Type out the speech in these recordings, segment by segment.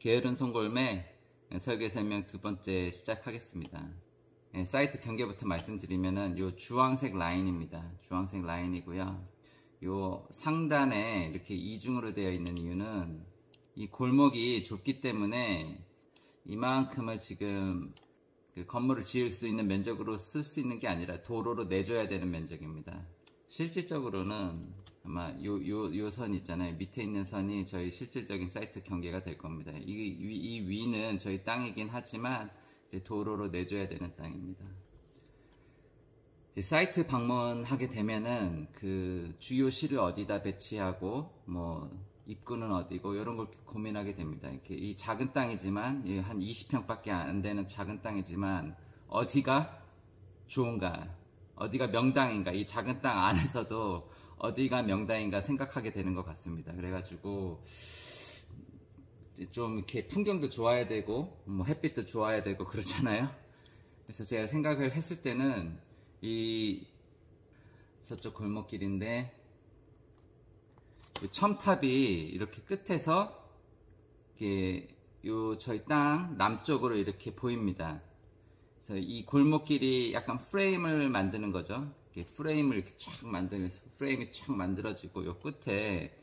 게으른 송골매 설계 설명 두 번째 시작하겠습니다. 사이트 경계부터 말씀드리면은 요 주황색 라인입니다. 주황색 라인이고요. 요 상단에 이렇게 이중으로 되어 있는 이유는 이 골목이 좁기 때문에 이만큼을 지금 그 건물을 지을 수 있는 면적으로 쓸 수 있는 게 아니라 도로로 내줘야 되는 면적입니다. 실질적으로는 아마 요 선 있잖아요. 밑에 있는 선이 저희 실질적인 사이트 경계가 될 겁니다. 이 위는 저희 땅이긴 하지만 이제 도로로 내줘야 되는 땅입니다. 사이트 방문하게 되면은 그 주요 실을 어디다 배치하고 뭐 입구는 어디고 이런 걸 고민하게 됩니다. 이렇게 이 작은 땅이지만 한 20평밖에 안 되는 작은 땅이지만 어디가 좋은가, 어디가 명당인가, 이 작은 땅 안에서도 어디가 명당인가 생각하게 되는 것 같습니다. 그래가지고 좀 이렇게 풍경도 좋아야 되고 뭐 햇빛도 좋아야 되고 그렇잖아요. 그래서 제가 생각을 했을 때는 이 서쪽 골목길인데 첨탑이 이렇게 끝에서 이렇게 저희 땅 남쪽으로 이렇게 보입니다. 그래서 이 골목길이 약간 프레임을 만드는 거죠. 이렇게 프레임을 이렇게 쫙 만들면서 프레임이 쫙 만들어지고 요 끝에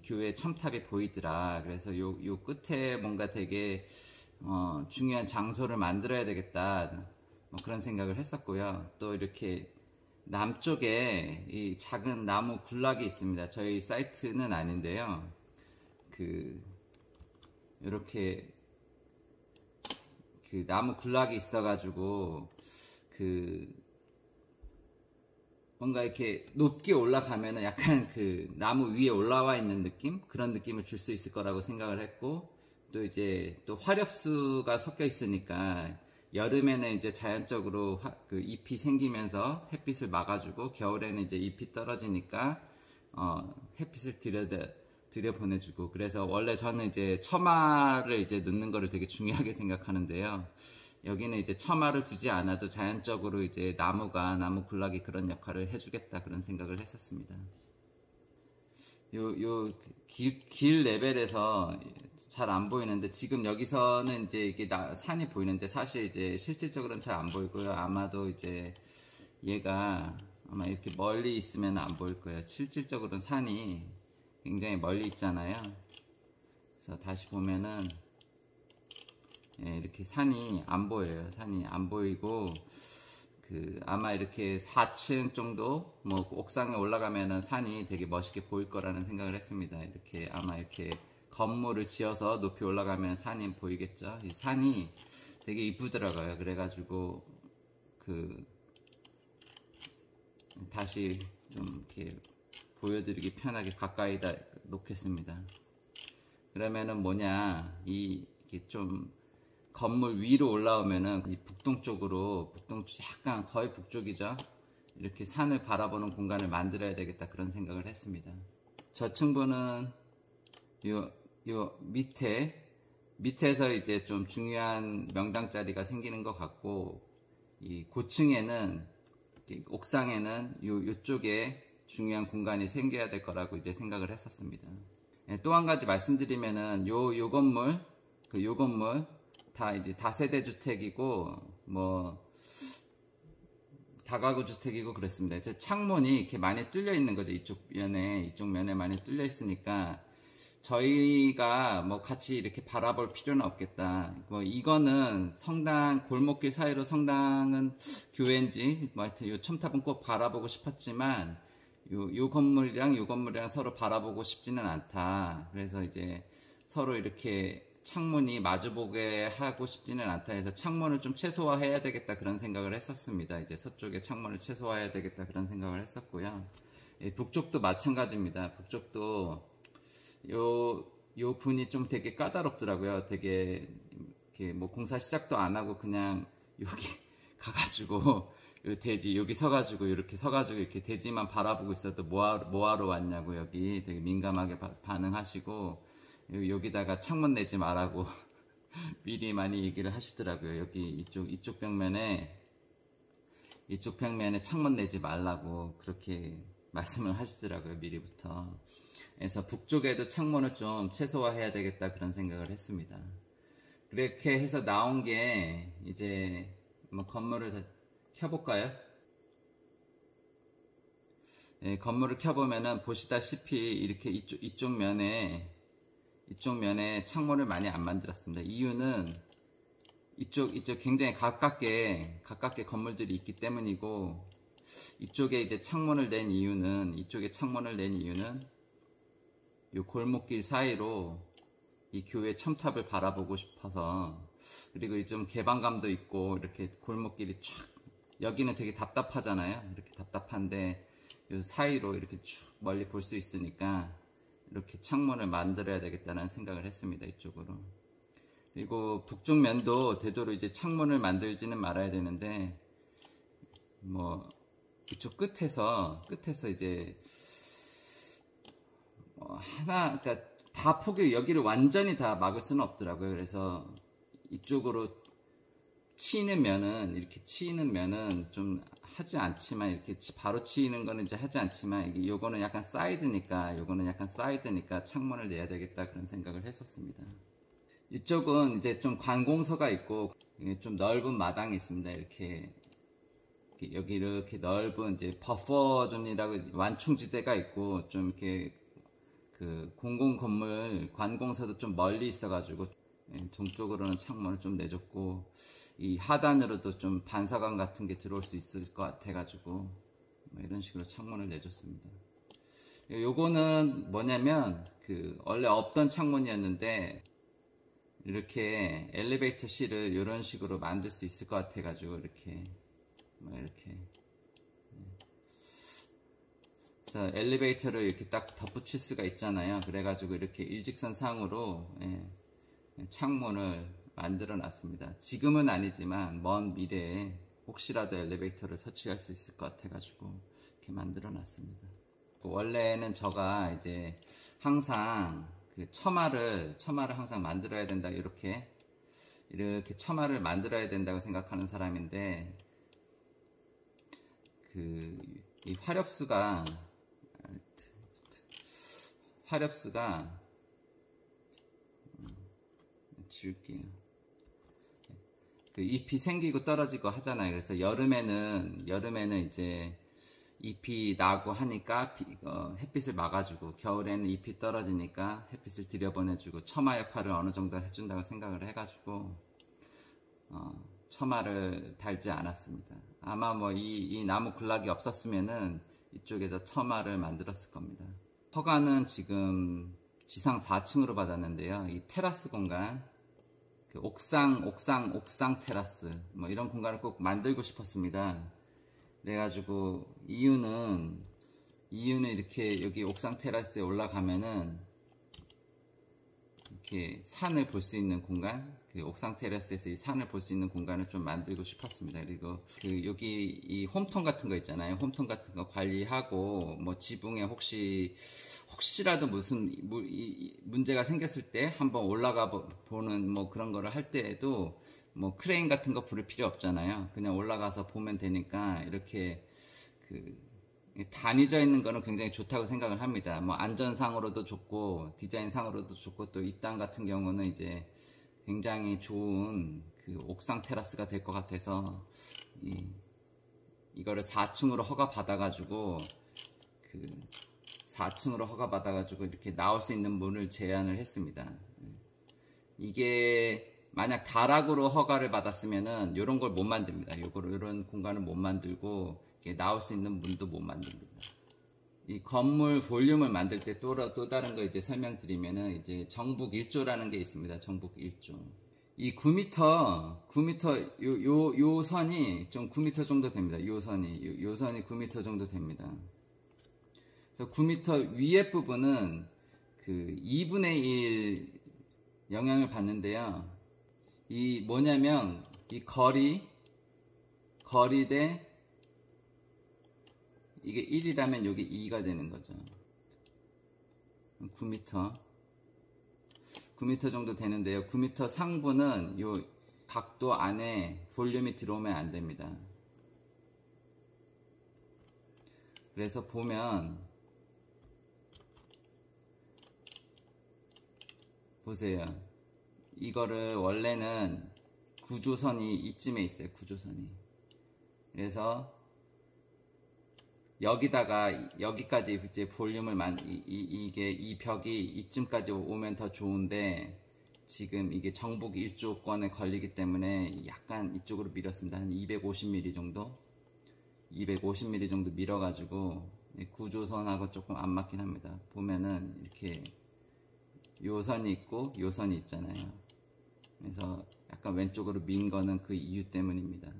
교회 첨탑이 보이더라. 그래서 요 끝에 뭔가 되게 중요한 장소를 만들어야 되겠다. 뭐 그런 생각을 했었고요. 또 이렇게 남쪽에 이 작은 나무 군락이 있습니다. 저희 사이트는 아닌데요. 이렇게 그 나무 군락이 있어가지고 뭔가 이렇게 높게 올라가면은 약간 그 나무 위에 올라와 있는 느낌? 그런 느낌을 줄 수 있을 거라고 생각을 했고, 또 이제 또 화렵수가 섞여 있으니까 여름에는 이제 자연적으로 그 잎이 생기면서 햇빛을 막아주고, 겨울에는 이제 잎이 떨어지니까 햇빛을 들여 보내주고. 그래서 원래 저는 이제 처마를 이제 넣는 거를 되게 중요하게 생각하는데요. 여기는 이제 처마를 두지 않아도 자연적으로 이제 나무 군락이 그런 역할을 해주겠다, 그런 생각을 했었습니다. 길 레벨에서 잘 안 보이는데, 지금 여기서는 이제 이게 산이 보이는데, 사실 이제 실질적으로는 잘 안 보이고요. 아마도 이제 얘가 아마 이렇게 멀리 있으면 안 보일 거예요. 실질적으로는 산이 굉장히 멀리 있잖아요. 그래서 다시 보면은 이렇게 산이 안 보여요. 산이 안 보이고, 아마 이렇게 4층 정도, 뭐, 옥상에 올라가면은 산이 되게 멋있게 보일 거라는 생각을 했습니다. 이렇게, 아마 이렇게 건물을 지어서 높이 올라가면 산이 보이겠죠. 이 산이 되게 이쁘더라고요. 그래가지고, 다시 좀 이렇게 보여드리기 편하게 가까이다 놓겠습니다. 그러면은 이게 좀, 건물 위로 올라오면은 이 북동쪽으로, 약간 거의 북쪽이죠. 이렇게 산을 바라보는 공간을 만들어야 되겠다, 그런 생각을 했습니다. 저층부는 요 밑에서 이제 좀 중요한 명당 자리가 생기는 것 같고, 이 고층에는, 옥상에는 요쪽에 중요한 공간이 생겨야 될 거라고 이제 생각을 했었습니다. 또 한 가지 말씀드리면은 요 건물 다 이제 다세대 주택이고 뭐 다가구 주택이고 그랬습니다. 이제 창문이 이렇게 많이 뚫려 있는 거죠. 이쪽 면에 많이 뚫려 있으니까 저희가 뭐 같이 이렇게 바라볼 필요는 없겠다. 뭐 이거는 성당, 골목길 사이로 성당은 교회인지 뭐 하여튼 요 첨탑은 꼭 바라보고 싶었지만 요 건물이랑 서로 바라보고 싶지는 않다. 그래서 이제 서로 이렇게 창문이 마주보게 하고 싶지는 않다 해서 창문을 좀 최소화해야 되겠다, 그런 생각을 했었습니다. 이제 서쪽에 창문을 최소화해야 되겠다, 그런 생각을 했었고요. 북쪽도 마찬가지입니다. 북쪽도 요 분이 좀 되게 까다롭더라고요. 되게 이렇게 뭐 공사 시작도 안 하고 그냥 여기 가가지고 여기 서가지고 이렇게 대지만 바라보고 있어도 뭐하러 왔냐고 여기 되게 민감하게 반응하시고, 여기다가 창문 내지 말라고 미리 많이 얘기를 하시더라고요. 여기 이쪽 벽면에 창문 내지 말라고 그렇게 말씀을 하시더라고요, 미리부터. 해서 북쪽에도 창문을 좀 최소화해야 되겠다 그런 생각을 했습니다. 그렇게 해서 나온 게 이제 뭐 건물을 다 켜볼까요? 네, 건물을 켜보면은 보시다시피 이렇게 이쪽 면에 창문을 많이 안 만들었습니다. 이유는 이쪽 굉장히 가깝게 건물들이 있기 때문이고, 이쪽에 창문을 낸 이유는 요 골목길 사이로 이 교회 첨탑을 바라보고 싶어서, 그리고 좀 개방감도 있고, 이렇게 골목길이 쫙, 여기는 되게 답답하잖아요. 이렇게 답답한데 요 사이로 이렇게 쭉 멀리 볼 수 있으니까 이렇게 창문을 만들어야 되겠다는 생각을 했습니다. 이쪽으로. 그리고 북쪽 면도 되도록 이제 창문을 만들지는 말아야 되는데, 뭐 이쪽 끝에서 이제 그러니까 다 여기를 완전히 다 막을 수는 없더라고요. 그래서 이쪽으로 이렇게 치이는 면은 좀 하지 않지만, 이렇게 바로 치이는 거는 이제 하지 않지만, 요거는 약간 사이드니까 창문을 내야 되겠다 그런 생각을 했었습니다. 이쪽은 이제 좀 관공서가 있고 좀 넓은 마당이 있습니다. 여기 이렇게 넓은 이제 버퍼존이라고 완충지대가 있고, 좀 이렇게 그 공공 건물 관공서도 좀 멀리 있어가지고 동쪽으로는 창문을 좀 내줬고, 이 하단으로도 좀 반사광 같은 게 들어올 수 있을 것 같아가지고 뭐 이런 식으로 창문을 내줬습니다. 요거는 뭐냐면 원래 없던 창문이었는데, 이렇게 엘리베이터 실을 이런 식으로 만들 수 있을 것 같아가지고 이렇게 그래서 엘리베이터를 이렇게 딱 덧붙일 수가 있잖아요. 그래가지고 이렇게 일직선상으로 창문을 만들어 놨습니다. 지금은 아니지만 먼 미래에 혹시라도 엘리베이터를 설치할 수 있을 것 같아가지고 이렇게 만들어 놨습니다. 원래는 제가 이제 항상 처마를 항상 만들어야 된다, 이렇게 처마를 만들어야 된다고 생각하는 사람인데, 이 화렵수가 지울게요. 잎이 생기고 떨어지고 하잖아요. 그래서 여름에는 이제 잎이 나고 하니까 햇빛을 막아주고, 겨울에는 잎이 떨어지니까 햇빛을 들여보내주고, 처마 역할을 어느 정도 해준다고 생각을 해가지고 처마를 달지 않았습니다. 아마 뭐 이 나무 군락이 없었으면은 이쪽에다 처마를 만들었을 겁니다. 허가는 지금 지상 4층으로 받았는데요. 이 테라스 공간, 옥상 테라스, 뭐 이런 공간을 꼭 만들고 싶었습니다. 그래가지고 이유는 이렇게 여기 옥상 테라스에 올라가면은 이렇게 산을 볼 수 있는 공간, 옥상 테라스에서 이 산을 볼 수 있는 공간을 좀 만들고 싶었습니다. 그리고 여기 이 홈통 같은 거 있잖아요. 홈통 같은 거 관리하고, 뭐 지붕에 혹시라도 무슨 문제가 생겼을 때 한번 올라가 보는 뭐 그런 거를 할 때에도 뭐 크레인 같은 거 부를 필요 없잖아요. 그냥 올라가서 보면 되니까 이렇게 단위져 있는 거는 굉장히 좋다고 생각을 합니다. 뭐 안전상으로도 좋고 디자인상으로도 좋고, 또 이 땅 같은 경우는 이제 굉장히 좋은 옥상 테라스가 될 것 같아서 이거를 4층으로 허가 받아가지고 4층으로 허가 받아가지고 이렇게 나올 수 있는 문을 제안을 했습니다. 이게 만약 다락으로 허가를 받았으면은 이런 걸 못 만듭니다. 이런 공간을 못 만들고, 이렇게 나올 수 있는 문도 못 만듭니다. 이 건물 볼륨을 만들 때 또 다른 거 이제 설명드리면은, 이제 정북 1조라는 게 있습니다. 정북 1조. 이 9m 요 선이 좀 9m 정도 됩니다. 요 선이 9m 정도 됩니다. 그래서 9m 위에 부분은 2분의 1 영향을 받는데요. 이 뭐냐면, 이 거리 대 이게 1이라면 여기 2가 되는 거죠. 9m 정도 되는데요. 9m 상부는 요 각도 안에 볼륨이 들어오면 안 됩니다. 그래서 보면 보세요. 이거를 원래는 구조선이 이쯤에 있어요. 구조선이. 그래서 여기까지 이제 볼륨을 이게 이 벽이 이쯤까지 오면 더 좋은데, 지금 이게 정북 1조권에 걸리기 때문에 약간 이쪽으로 밀었습니다. 한 250mm 정도? 250mm 정도 밀어가지고 구조선하고 조금 안 맞긴 합니다. 보면은 이렇게 요 선이 있고 요 선이 있잖아요. 그래서 약간 왼쪽으로 민 거는 그 이유 때문입니다.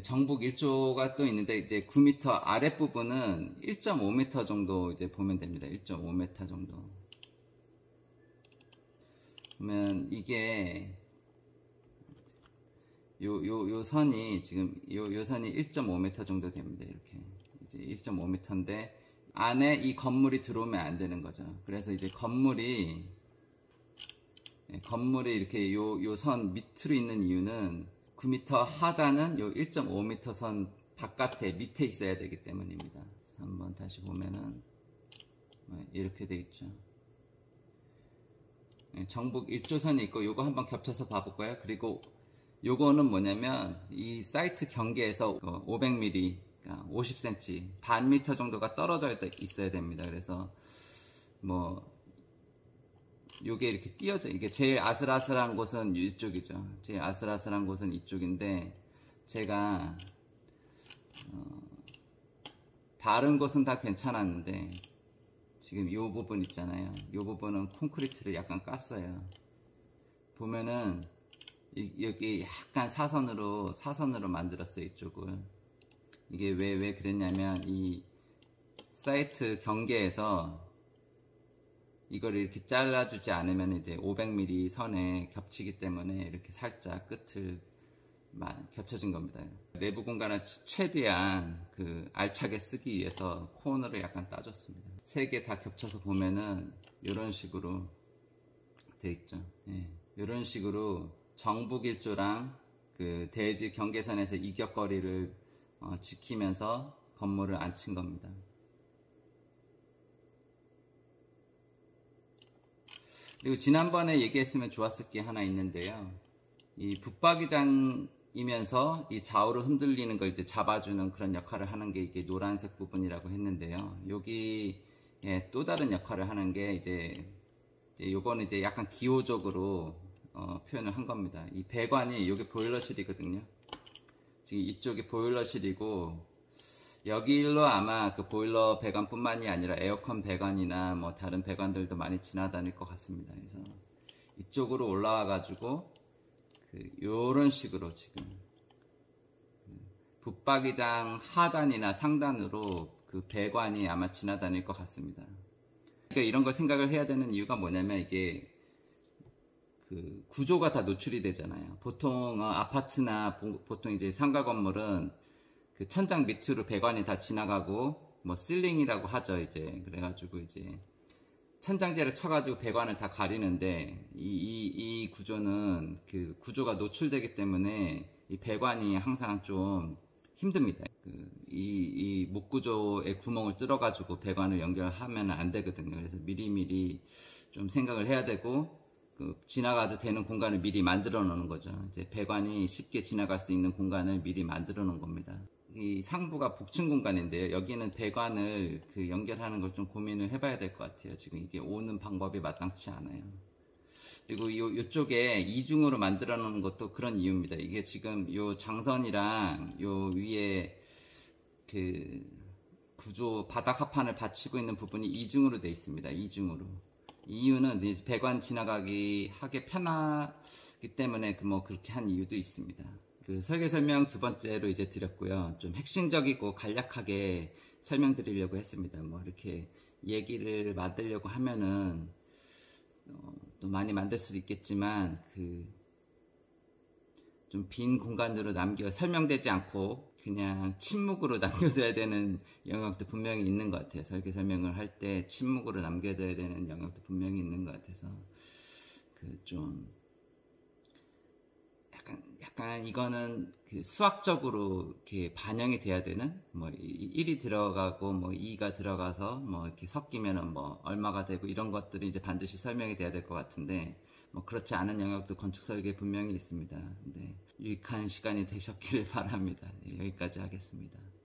정북 1조가 또 있는데, 이제 9m 아랫부분은 1.5m 정도 이제 보면 됩니다. 1.5m 정도. 그러면 이게 요 선이 지금 요 선이 1.5m 정도 됩니다. 이렇게 이제 1.5m인데 안에 이 건물이 들어오면 안 되는 거죠. 그래서 이제 건물이 이렇게 요 선 밑으로 있는 이유는 9m 하단은 요 1.5m 선 바깥에 밑에 있어야 되기 때문입니다. 그래서 한번 다시 보면은 이렇게 돼 있죠. 정북 1조선이 있고, 요거 한번 겹쳐서 봐볼까요? 그리고 요거는 뭐냐면 이 사이트 경계에서 500mm, 50cm, 반 미터 정도가 떨어져 있어야 됩니다. 그래서 뭐 요게 이렇게 띄어져, 이게 제일 아슬아슬한 곳은 이쪽이죠. 제일 아슬아슬한 곳은 이쪽인데, 제가 다른 곳은 다 괜찮았는데 지금 요 부분 있잖아요. 요 부분은 콘크리트를 약간 깠어요. 보면은 여기 약간 사선으로 만들었어요. 이쪽을. 이게 왜 그랬냐면, 이 사이트 경계에서 이걸 이렇게 잘라주지 않으면 이제 500mm 선에 겹치기 때문에 이렇게 살짝 끝을 겹쳐진 겁니다. 내부 공간을 최대한 알차게 쓰기 위해서 코너를 약간 따줬습니다. 세 개 다 겹쳐서 보면은 이런 식으로 돼 있죠. 이런 식으로 정북 1조랑 대지 경계선에서 이격거리를 지키면서 건물을 안 친 겁니다. 그리고 지난번에 얘기했으면 좋았을 게 하나 있는데요. 이 붙박이장이면서 이 좌우로 흔들리는 걸 이제 잡아주는 그런 역할을 하는 게 이게 노란색 부분이라고 했는데요. 여기 또 다른 역할을 하는 게 이제 요거는 이제 약간 기호적으로 표현을 한 겁니다. 이 배관이 여기 보일러실이거든요. 지금 이쪽이 보일러실이고, 여기로 아마 그 보일러 배관뿐만이 아니라 에어컨 배관이나 뭐 다른 배관들도 많이 지나다닐 것 같습니다. 그래서 이쪽으로 올라와 가지고 요런 식으로 지금 붙박이장 하단이나 상단으로 그 배관이 아마 지나다닐 것 같습니다. 그러니까 이런 걸 생각을 해야 되는 이유가 뭐냐면, 이게 구조가 다 노출이 되잖아요. 보통 아파트나 보통 이제 상가 건물은 천장 밑으로 배관이 다 지나가고, 뭐 실링이라고 하죠. 이제 그래가지고 이제 천장재를 쳐가지고 배관을 다 가리는데, 이 구조는 구조가 노출되기 때문에 이 배관이 항상 좀 힘듭니다. 이 목구조에 구멍을 뚫어가지고 배관을 연결하면 안 되거든요. 그래서 미리미리 좀 생각을 해야 되고, 지나가도 되는 공간을 미리 만들어 놓는 거죠. 이제 배관이 쉽게 지나갈 수 있는 공간을 미리 만들어 놓은 겁니다. 이 상부가 복층 공간인데요. 여기는 배관을 연결하는 걸 좀 고민을 해봐야 될 것 같아요. 지금 이게 오는 방법이 마땅치 않아요. 그리고 요쪽에 이중으로 만들어 놓은 것도 그런 이유입니다. 이게 지금 요 장선이랑 요 위에 구조 바닥 합판을 받치고 있는 부분이 이중으로 되어 있습니다. 이중으로. 이유는 배관 지나가기 하기 편하기 때문에 뭐 그렇게 한 이유도 있습니다. 설계 설명 두 번째로 이제 드렸고요. 좀 핵심적이고 간략하게 설명드리려고 했습니다. 뭐 이렇게 얘기를 만들려고 하면은 또 많이 만들 수도 있겠지만 좀 빈 공간으로 설명되지 않고 그냥 침묵으로 남겨둬야 되는 영역도 분명히 있는 것 같아요. 설계 설명을 할 때 침묵으로 남겨둬야 되는 영역도 분명히 있는 것 같아서 좀 약간 약간 이거는 그 수학적으로 이렇게 반영이 돼야 되는 뭐 1이 들어가고 뭐 2가 들어가서 뭐 이렇게 섞이면은 뭐 얼마가 되고 이런 것들이 이제 반드시 설명이 돼야 될 것 같은데 뭐 그렇지 않은 영역도 건축 설계에 분명히 있습니다. 네, 유익한 시간이 되셨기를 바랍니다. 네, 여기까지 하겠습니다.